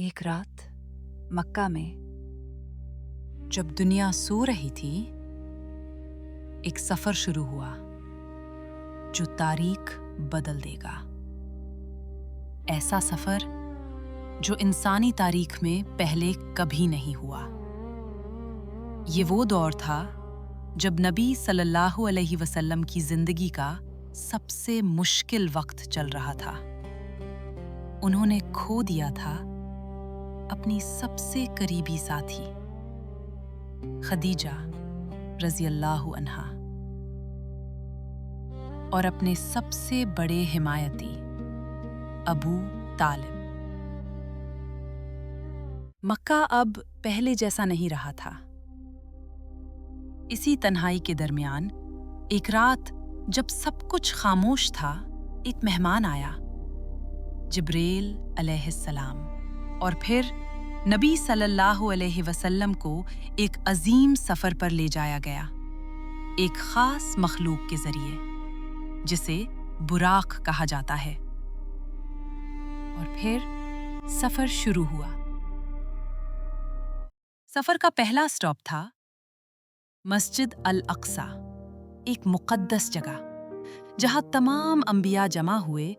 एक रात मक्का में जब दुनिया सो रही थी, एक सफर शुरू हुआ जो तारीख बदल देगा। ऐसा सफर जो इंसानी तारीख में पहले कभी नहीं हुआ। ये वो दौर था जब नबी सल्लल्लाहु अलैहि वसल्लम की जिंदगी का सबसे मुश्किल वक्त चल रहा था। उन्होंने खो दिया था अपनी सबसे करीबी साथी खदीजा रज़ी अल्लाहु अन्हा और अपने सबसे बड़े हिमायती अबू तालिब। मक्का अब पहले जैसा नहीं रहा था। इसी तन्हाई के दरमियान एक रात जब सब कुछ खामोश था, एक मेहमान आया, जिब्रील अलैहिस्सलाम, और फिर नबी सल्लल्लाहु अलैहि वसल्लम को एक अजीम सफर पर ले जाया गया, एक खास मखलूक के जरिए जिसे बुराक कहा जाता है। और फिर सफर शुरू हुआ। सफर का पहला स्टॉप था मस्जिद अल अक्सा, एक मुक़द्दस जगह जहां तमाम अंबिया जमा हुए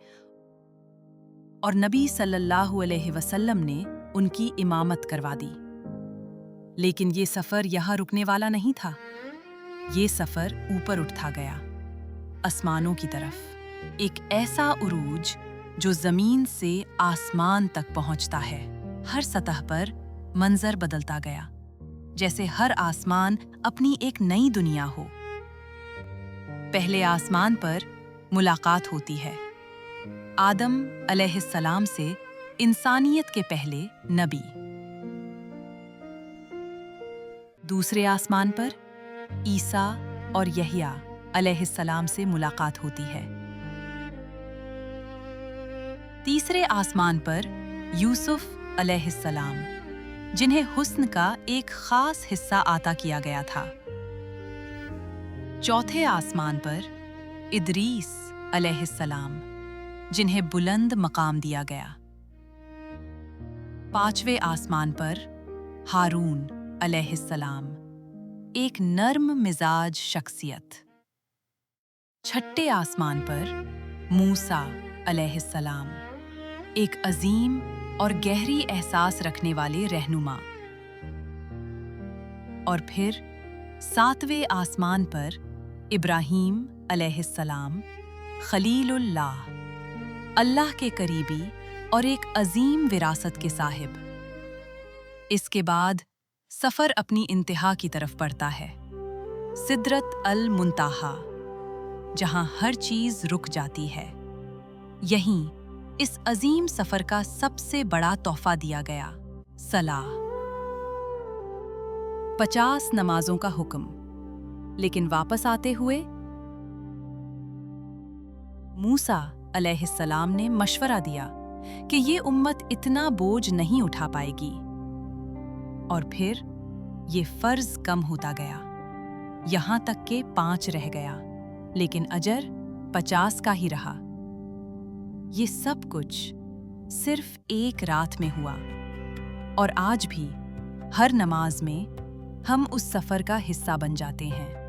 और नबी सल्लल्लाहु अलैहि वसल्लम ने उनकी इमामत करवा दी। लेकिन ये सफर यहां रुकने वाला नहीं था। ये सफर ऊपर उठता गया, आसमानों की तरफ, एक ऐसा उरूज जो जमीन से आसमान तक पहुंचता है। हर सतह पर मंजर बदलता गया, जैसे हर आसमान अपनी एक नई दुनिया हो। पहले आसमान पर मुलाकात होती है आदम अलैहिस्सलाम से, इंसानियत के पहले नबी। दूसरे आसमान पर ईसा और यहिया अलैहिस्सलाम से मुलाकात होती है। तीसरे आसमान पर यूसुफ अलैहिस्सलाम, जिन्हें हुस्न का एक खास हिस्सा अता किया गया था। चौथे आसमान पर इदरीस अलैहिस्सलाम, जिन्हें बुलंद मकाम दिया गया। पांचवें आसमान पर हारून अलैहिस्सलाम, एक नर्म मिजाज शख्सियत। छठे आसमान पर मूसा अलैहिस्सलाम, एक अजीम और गहरी एहसास रखने वाले रहनुमा। और फिर सातवें आसमान पर इब्राहीम अलैहिस्सलाम, खलीलुल्लाह, अल्लाह के करीबी और एक अजीम विरासत के साहिब। इसके बाद सफर अपनी इंतहा की तरफ बढ़ता है, सिदरत अल मुंताहा, जहां हर चीज रुक जाती है। यहीं इस अजीम सफर का सबसे बड़ा तोहफा दिया गया, सलाह। 50 नमाजों का हुक्म। लेकिन वापस आते हुए मूसा अलैहिस्सलाम ने मशवरा दिया कि ये उम्मत इतना बोझ नहीं उठा पाएगी। और फिर ये फर्ज कम होता गया, यहां तक के 5 रह गया, लेकिन अजर 50 का ही रहा। ये सब कुछ सिर्फ एक रात में हुआ, और आज भी हर नमाज में हम उस सफर का हिस्सा बन जाते हैं।